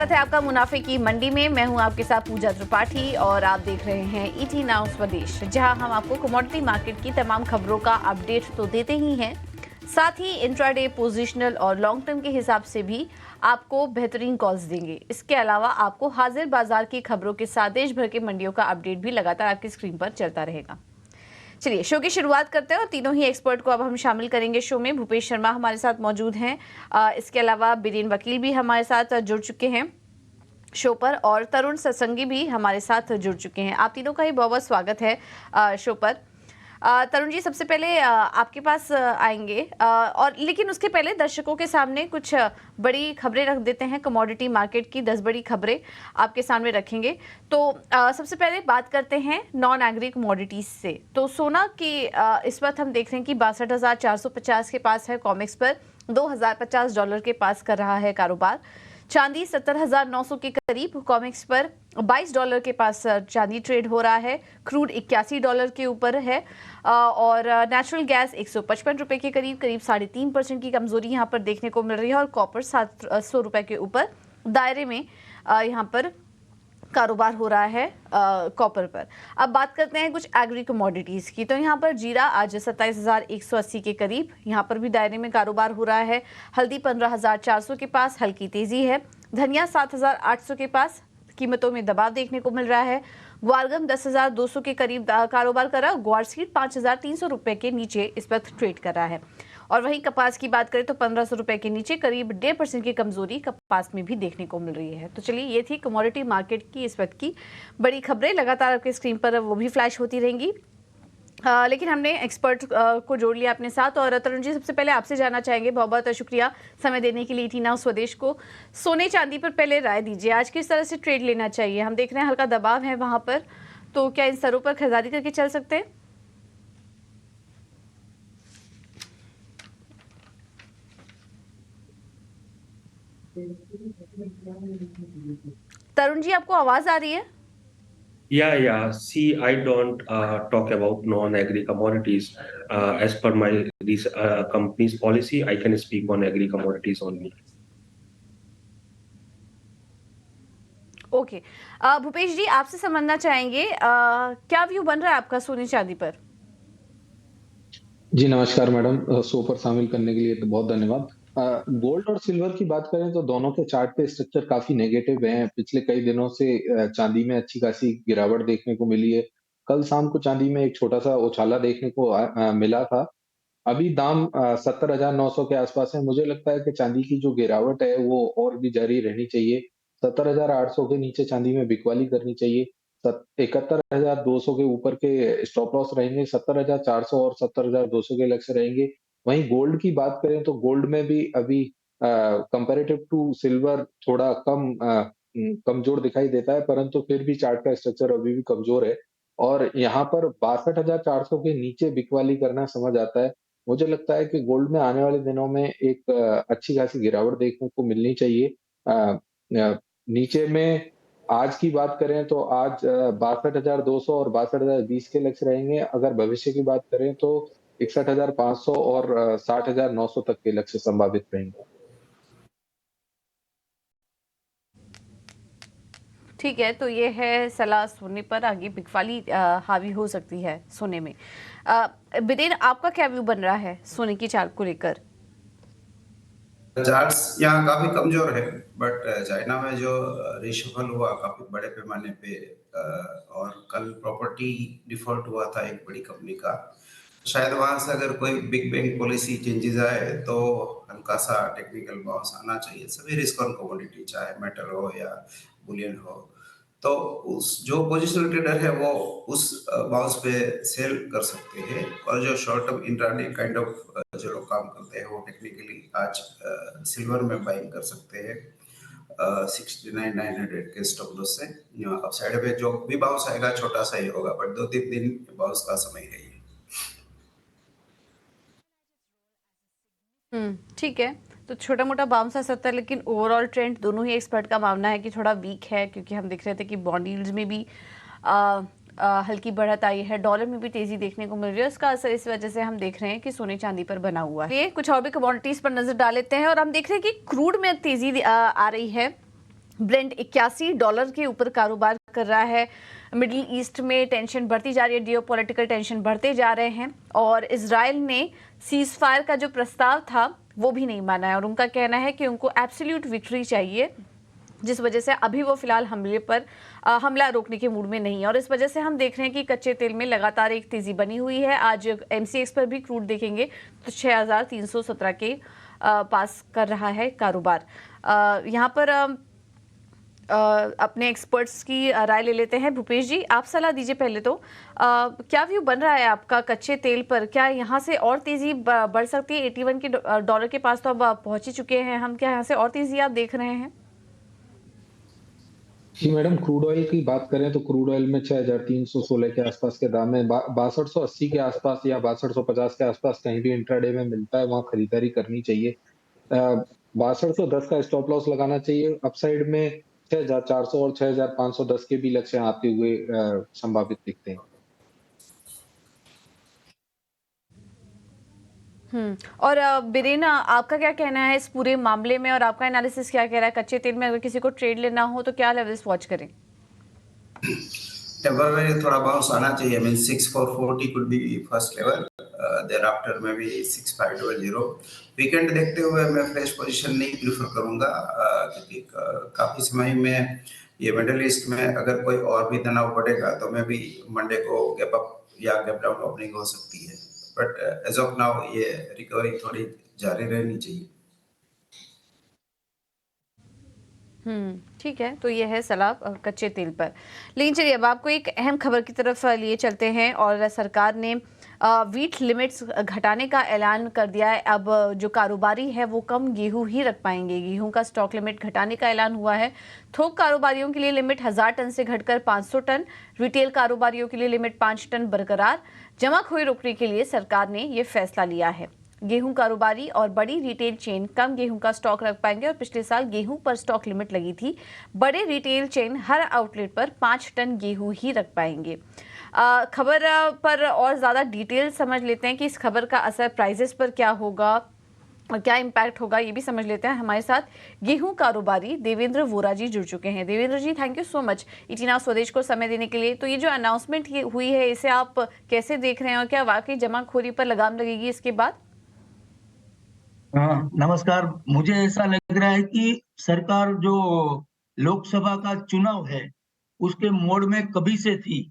स्वागत है आपका मुनाफे की मंडी में। मैं हूं आपके साथ पूजा त्रिपाठी और आप देख रहे हैं ईटी नाउ स्वदेश, जहां हम आपको कमोडिटी मार्केट की तमाम खबरों का अपडेट तो देते ही हैं, साथ ही इंट्राडे, पोजिशनल और लॉन्ग टर्म के हिसाब से भी आपको बेहतरीन कॉल्स देंगे। इसके अलावा आपको हाजिर बाजार की खबरों के साथ देश भर के मंडियों का अपडेट भी लगातार आपकी स्क्रीन पर चलता रहेगा। चलिए शो की शुरुआत करते हैं और तीनों ही एक्सपर्ट को अब हम शामिल करेंगे शो में। भूपेश शर्मा हमारे साथ मौजूद हैं, इसके अलावा बीरेन वकील भी हमारे साथ जुड़ चुके हैं शो पर और तरुण सत्संगी भी हमारे साथ जुड़ चुके हैं। आप तीनों का ही बहुत बहुत स्वागत है शो पर। तरुण जी, सबसे पहले आपके पास आएंगे और लेकिन उसके पहले दर्शकों के सामने कुछ बड़ी खबरें रख देते हैं। कमोडिटी मार्केट की 10 बड़ी खबरें आपके सामने रखेंगे। तो सबसे पहले बात करते हैं नॉन एग्री कमोडिटीज से। तो सोना की इस वक्त हम देख रहे हैं कि 62,450 के पास है, कॉमेक्स पर $2,050 के पास कर रहा है कारोबार। चांदी 70,900 के करीब, कॉमेक्स पर $22 के पास चांदी ट्रेड हो रहा है। क्रूड $81 के ऊपर है और नेचुरल गैस ₹155 के करीब 3.5% की कमजोरी यहाँ पर देखने को मिल रही है और कॉपर ₹700 के ऊपर दायरे में यहाँ पर कारोबार हो रहा है कॉपर पर। अब बात करते हैं कुछ एग्री कमोडिटीज की। तो यहाँ पर जीरा आज 27,180 के करीब यहाँ पर भी दायरे में कारोबार हो रहा है। हल्दी 15,400 के पास हल्की तेजी है। धनिया 7,800 के पास कीमतों में दबाव देखने को मिल रहा है। ग्वारगम 10,200 के करीब कारोबार कर रहा है। ग्वार सीड ₹5,300 के नीचे इस वक्त ट्रेड कर रहा है। और वहीं कपास की बात करें तो ₹1,500 के नीचे करीब 1.5% की कमजोरी कपास में भी देखने को मिल रही है। तो चलिए, ये थी कमोडिटी मार्केट की इस वक्त की बड़ी खबरें। लगातार आपके स्क्रीन पर वो भी फ्लैश होती रहेंगी। लेकिन हमने एक्सपर्ट को जोड़ लिया अपने साथ। और तरुण जी, सबसे पहले आपसे जानना चाहेंगे, बहुत बहुत शुक्रिया समय देने के लिए ईटी नाउ स्वदेश को। सोने चांदी पर पहले राय दीजिए, आज किस तरह से ट्रेड लेना चाहिए? हम देख रहे हैं हल्का दबाव है वहां पर, तो क्या इन स्तरों पर खरीदारी करके चल सकते हैं? तरुण जी, आपको आवाज आ रही है? Yeah. See, I don't talk about non-agri commodities. As per my company's policy, I can speak on agri commodities only. Okay. Bhupesh ji, आपसे समझना चाहेंगे क्या व्यू बन रहा है आपका सोने चांदी पर? जी नमस्कार मैडम, शो पर शामिल करने के लिए तो बहुत धन्यवाद। गोल्ड और सिल्वर की बात करें तो दोनों के चार्ट पे स्ट्रक्चर काफी नेगेटिव है। पिछले कई दिनों से चांदी में अच्छी खासी गिरावट देखने को मिली है। कल शाम को चांदी में एक छोटा सा उछाला देखने को मिला था। अभी दाम 70,900 के आसपास है। मुझे लगता है कि चांदी की जो गिरावट है वो और भी जारी रहनी चाहिए। 70,800 के नीचे चांदी में बिकवाली करनी चाहिए। 71,200 के ऊपर के स्टॉप लॉस रहेंगे। 70,400 और 70,200 के लक्ष्य रहेंगे। वहीं गोल्ड की बात करें तो गोल्ड में भी अभी कंपैरेटिव टू सिल्वर थोड़ा कमजोर दिखाई देता है, परंतु फिर भी चार्ट का स्ट्रक्चर अभी भी कमजोर है और यहाँ पर 62,400 के नीचे बिकवाली करना समझ आता है। मुझे लगता है कि गोल्ड में आने वाले दिनों में एक अच्छी खासी गिरावट देखने को मिलनी चाहिए। नीचे में आज की बात करें तो आज 62,200 और 62,020 के लक्ष्य रहेंगे। अगर भविष्य की बात करें तो 61,500 और 60,900 तक के लक्ष्य संभावित रहेंगे। ठीक है, तो ये है सलाह सोने पर। आगे बिकवाली हावी हो सकती है सोने में। बिरेन, आपका क्या व्यू बन रहा है सोने की चार्ट को लेकर? चार्ट्स यहाँ काफी कमजोर है, बट चाइना में जो रिशफल हुआ काफी बड़े पैमाने पे और कल प्रॉपर्टी डिफॉल्ट हुआ था एक बड़ी कंपनी का। शायद वहां से अगर कोई बिग बैंग पॉलिसी चेंजेस आए तो हल्का सा टेक्निकल बाउंस आना चाहिए सभी रिस्क ऑन कमोडिटी, चाहे मेटल हो या बुलियन हो। तो उस जो पोजिशनल ट्रेडर है वो उस बाउंस पे सेल कर सकते हैं और जो short term intraday kind of जो लोग काम करते हैं वो टेक्निकली आज सिल्वर में बाइंग कर सकते हैं 69,900 के स्टॉप लॉस से। अपसाइड पे जो भी बाउंस आएगा छोटा सा ही होगा, बट 2-3 दिन बाउंस का समय है। ठीक है, तो छोटा मोटा बाउंस आ सकता है, लेकिन ओवरऑल ट्रेंड दोनों ही एक्सपर्ट का मानना है कि थोड़ा वीक है, क्योंकि हम देख रहे थे कि बॉन्ड यील्ड्स में भी हल्की बढ़त आई है, डॉलर में भी तेजी देखने को मिल रही है। उसका असर इस वजह से हम देख रहे हैं कि सोने चांदी पर बना हुआ है। कुछ और भी कमोडिटीज पर नजर डाल लेते हैं और हम देख रहे हैं कि क्रूड में तेजी आ रही है। ब्रेंट $81 के ऊपर कारोबार कर रहा है। मिडिल ईस्ट में टेंशन बढ़ती जा रही है, जियोपॉलिटिकल टेंशन बढ़ते जा रहे हैं और इजराइल ने सीज फायर का जो प्रस्ताव था वो भी नहीं माना है और उनका कहना है कि उनको एब्सोल्यूट विक्ट्री चाहिए, जिस वजह से अभी वो फिलहाल हमला रोकने के मूड में नहीं है और इस वजह से हम देख रहे हैं कि कच्चे तेल में लगातार एक तेजी बनी हुई है। आज MCX पर भी क्रूड देखेंगे तो 6317 के पास कर रहा है कारोबार। यहाँ पर अपने एक्सपर्ट्स की राय ले लेते हैं। भूपेश जी, आप सलाह दीजिए पहले तो। क्या व्यू बन रहा है आपका कच्चे तेल पर? क्या यहाँ से और तेजी बढ़ सकती है? $81 के पास तो अब पहुंच ही चुके हैं हम, क्या यहाँ से और तेजी आप देख रहे हैं? जी मैडम, क्रूड ऑयल की बात करें तो क्रूड ऑयल में 6316 के आसपास के दाम में 6280 के आसपास या 6250 के आसपास कहीं भी इंट्राडे में मिलता है, वहां खरीदारी करनी चाहिए। 6210 का स्टॉप लॉस लगाना चाहिए। अपसाइड में 6400 और 6510 के भी लक्ष्य आते हुए संभावित दिखते हैं। और बिरेन, आपका क्या कहना है इस पूरे मामले में और आपका एनालिसिस क्या कह रहा है? कच्चे तेल में अगर किसी को ट्रेड लेना हो तो क्या लेवल्स वॉच करें? टेम्पररी थोड़ा बाउंस आना चाहिए। I mean 6440 could be first level, thereafter maybe 6500। Weekend देखते हुए मैं फ्रेश पोजीशन नहीं प्रीफर करूंगा, क्योंकि काफी समय में ये मिडिल ईस्ट में अगर कोई और भी तनाव बढ़ेगा तो मैं भी मंडे को गैप अप या गैप डाउन ओपनिंग हो सकती है, बट एज ऑफ नाउ ये रिकवरी थोड़ी जारी रहनी चाहिए। ठीक है, तो ये है सलाह कच्चे तेल पर। लेकिन चलिए अब आपको एक अहम खबर की तरफ लिए चलते हैं और सरकार ने वीट लिमिट्स घटाने का ऐलान कर दिया है। अब जो कारोबारी है वो कम गेहूं ही रख पाएंगे। गेहूं का स्टॉक लिमिट घटाने का ऐलान हुआ है। थोक कारोबारियों के लिए लिमिट 1000 टन से घटकर 500 टन, रिटेल कारोबारियों के लिए लिमिट 5 टन बरकरार। जमाखोरी रोकने के लिए सरकार ने ये फैसला लिया है। गेहूं कारोबारी और बड़ी रिटेल चेन कम गेहूं का स्टॉक रख पाएंगे और पिछले साल गेहूं पर स्टॉक लिमिट लगी थी। बड़े रिटेल चेन हर आउटलेट पर 5 टन गेहूं ही रख पाएंगे। खबर पर और ज़्यादा डिटेल समझ लेते हैं कि इस खबर का असर प्राइसेस पर क्या होगा और क्या इम्पैक्ट होगा, ये भी समझ लेते हैं। हमारे साथ गेहूं कारोबारी देवेंद्र वोरा जी जुड़ चुके हैं। Devendra ji, thank you so much ET now Swadesh को समय देने के लिए। तो ये जो अनाउंसमेंट हुई है इसे आप कैसे देख रहे हैं और क्या वाकई जमाखोरी पर लगाम लगेगी इसके बाद? नमस्कार। मुझे ऐसा लग रहा है कि सरकार जो लोकसभा का चुनाव है उसके मोड में कभी से थी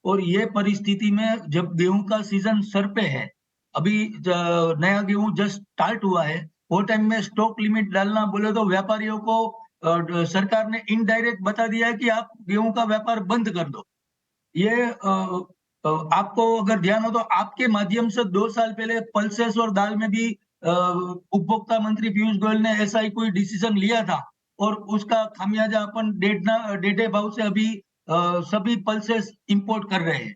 और ये परिस्थिति में जब गेहूं का सीजन सर पे है, अभी नया गेहूं जस्ट स्टार्ट हुआ है, वो टाइम में स्टॉक लिमिट डालना बोले तो व्यापारियों को सरकार ने इनडायरेक्ट बता दिया है कि आप गेहूं का व्यापार बंद कर दो। ये आपको अगर ध्यान हो तो आपके माध्यम से 2 साल पहले पल्सेस और दाल में भी उपभोक्ता मंत्री पीयूष गोयल ने ऐसा ही कोई डिसीजन लिया था और उसका खामियाजा अपन डेढ़ भाव से अभी सभी पल्सेस इंपोर्ट कर रहे हैं।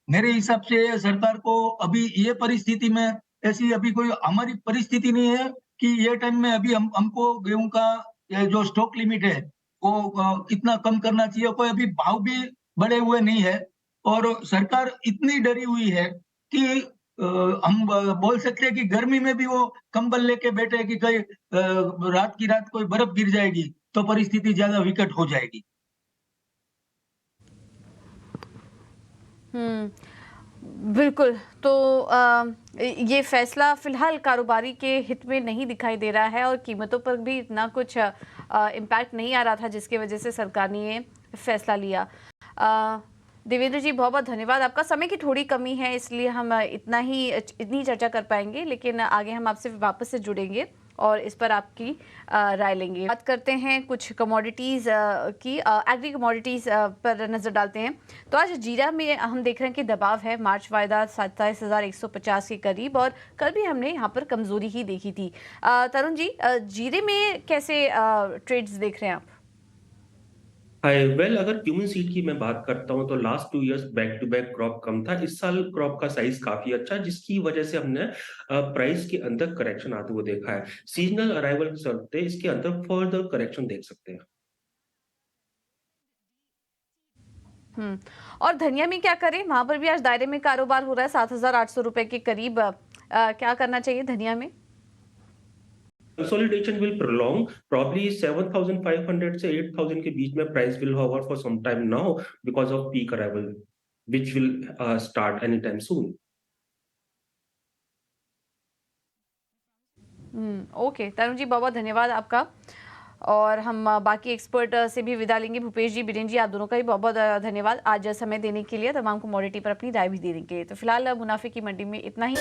मेरे हिसाब से सरकार को अभी ये परिस्थिति में ऐसी अभी कोई हमारी परिस्थिति नहीं है कि ये टाइम में अभी हमको गेहूं का ये जो स्टॉक लिमिट है वो इतना कम करना चाहिए। कोई अभी भाव भी बढ़े हुए नहीं है और सरकार इतनी डरी हुई है कि हम बोल सकते हैं कि गर्मी में भी वो कंबल लेके बैठे हैं कि कहीं रात की रात कोई बर्फ गिर जाएगी तो परिस्थिति ज्यादा विकट हो जाएगी। बिल्कुल। तो ये फैसला फिलहाल कारोबारी के हित में नहीं दिखाई दे रहा है और कीमतों पर भी इतना कुछ इम्पैक्ट नहीं आ रहा था जिसकी वजह से सरकार ने ये फैसला लिया। देवेंद्र जी, बहुत बहुत धन्यवाद। आपका समय की थोड़ी कमी है इसलिए हम इतनी चर्चा कर पाएंगे, लेकिन आगे हम आपसे वापस से जुड़ेंगे और इस पर आपकी राय लेंगे। बात करते हैं कुछ कमोडिटीज़ की, एग्री कमोडिटीज़ पर नज़र डालते हैं। तो आज जीरा में हम देख रहे हैं कि दबाव है। मार्च वायदा 27,150 के करीब और कल भी हमने यहाँ पर कमज़ोरी ही देखी थी। तरुण जी, जीरे में कैसे ट्रेड्स देख रहे हैं आप? अगर क्यूमिन सीड की मैं बात करता हूं तो last 2 years back to back crop कम था। इस साल क्रॉप का साइज काफी अच्छा, जिसकी वजह से हमने प्राइस के अंदर करेक्शन आते हुए देखा है। सीजनल अराइवल के चलते इसके अंदर फर्दर करेक्शन देख सकते हैं। और धनिया में क्या करें? वहां पर भी आज दायरे में कारोबार हो रहा है 7,800 रुपए के करीब। क्या करना चाहिए धनिया में? कंसोलिडेशन विल प्रोलॉन्ग, प्रॉब्ली 7,500 से 8,000 के बीच में price will hover for some time now because of peak arrival which will start any time soon. Okay Tarun ji, बहुत बहुत धन्यवाद आपका। और हम बाकी एक्सपर्ट से भी विदा लेंगे। भूपेश जी, बीरेन जी, आप दोनों का भी बहुत बहुत धन्यवाद आज समय देने के लिए, तमाम कमोडिटी पर अपनी राय भी देने के लिए। तो फिलहाल मुनाफे की मंडी में इतना ही।